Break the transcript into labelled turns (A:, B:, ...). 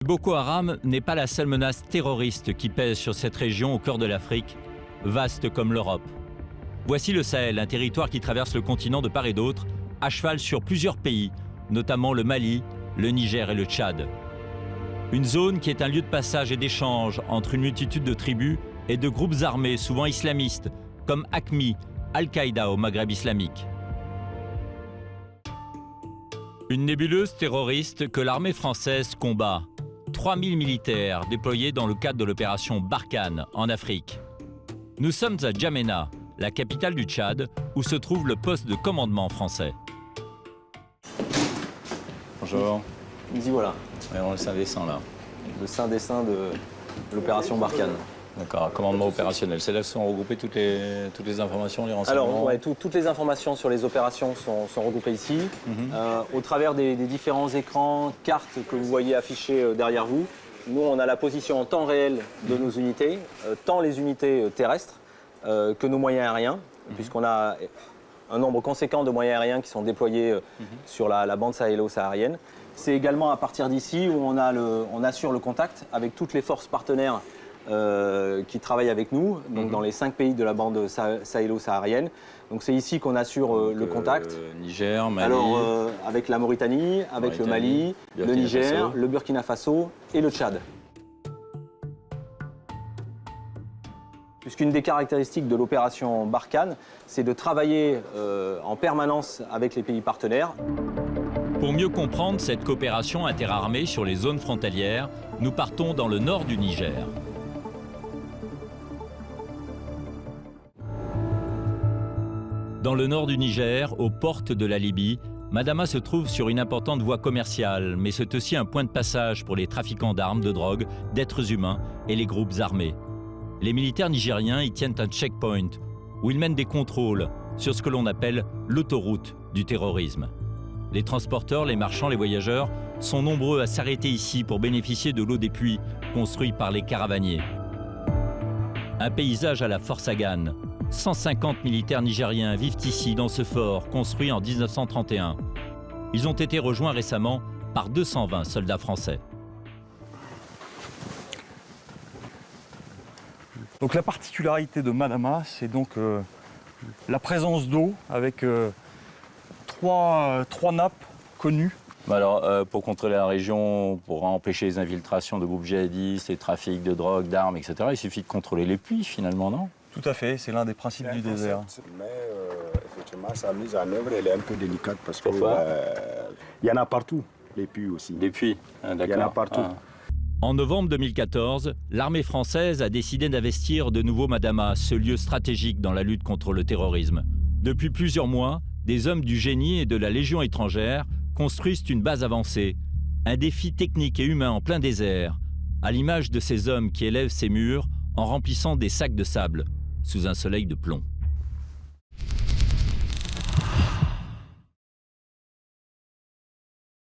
A: Boko Haram n'est pas la seule menace terroriste qui pèse sur cette région au cœur de l'Afrique, vaste comme l'Europe. Voici le Sahel, un territoire qui traverse le continent de part et d'autre, à cheval sur plusieurs pays, notamment le Mali, le Niger et le Tchad. Une zone qui est un lieu de passage et d'échange entre une multitude de tribus et de groupes armés, souvent islamistes, comme AQMI, Al-Qaïda au Maghreb islamique. Une nébuleuse terroriste que l'armée française combat. 3000 militaires déployés dans le cadre de l'opération Barkhane en Afrique. Nous sommes à Djamena, la capitale du Tchad, où se trouve le poste de commandement français.
B: Bonjour.
C: Nous y voilà.
B: On le Saint des Saints là.
C: Le Saint des Saints de l'opération Barkhane.
B: D'accord, commandement opérationnel. C'est là que sont regroupées toutes les informations, les renseignements.
C: Alors, ouais, toutes les informations sur les opérations sont regroupées ici. Au travers des différents écrans, cartes que vous voyez affichées derrière vous, nous, on a la position en temps réel de nos unités, tant les unités terrestres que nos moyens aériens, puisqu'on a un nombre conséquent de moyens aériens qui sont déployés sur la bande sahélo-saharienne. C'est également à partir d'ici où on assure le contact avec toutes les forces partenaires qui travaillent avec nous, donc dans les 5 pays de la bande sahélo-saharienne. Donc c'est ici qu'on assure le contact.
B: Niger, Mali.
C: Alors avec la Mauritanie, avec le Mali, le Niger, le Burkina Faso et le Tchad. Puisqu'une des caractéristiques de l'opération Barkhane, c'est de travailler en permanence avec les pays partenaires.
A: Pour mieux comprendre cette coopération interarmée sur les zones frontalières, nous partons dans le nord du Niger. Dans le nord du Niger, aux portes de la Libye, Madama se trouve sur une importante voie commerciale, mais c'est aussi un point de passage pour les trafiquants d'armes, de drogue, d'êtres humains et les groupes armés. Les militaires nigériens y tiennent un checkpoint, où ils mènent des contrôles sur ce que l'on appelle l'autoroute du terrorisme. Les transporteurs, les marchands, les voyageurs sont nombreux à s'arrêter ici pour bénéficier de l'eau des puits construits par les caravaniers. Un paysage à la Forsagane. 150 militaires nigériens vivent ici dans ce fort construit en 1931. Ils ont été rejoints récemment par 220 soldats français.
D: Donc la particularité de Madama, c'est donc la présence d'eau avec trois nappes connues.
B: Alors, pour contrôler la région, pour empêcher les infiltrations de groupes djihadistes, les trafics de drogue, d'armes, etc., il suffit de contrôler les puits, finalement, non?
D: Tout à fait, c'est l'un des principes du désert.
E: Mais effectivement, sa mise en œuvre, elle est un peu délicate parce qu'il y en a partout, les puits aussi.
B: Des puits, d'accord.
E: Il y en a partout.
A: En novembre 2014, l'armée française a décidé d'investir de nouveau Madama, ce lieu stratégique dans la lutte contre le terrorisme. Depuis plusieurs mois, des hommes du génie et de la Légion étrangère construisent une base avancée, un défi technique et humain en plein désert, à l'image de ces hommes qui élèvent ces murs en remplissant des sacs de sable sous un soleil de plomb.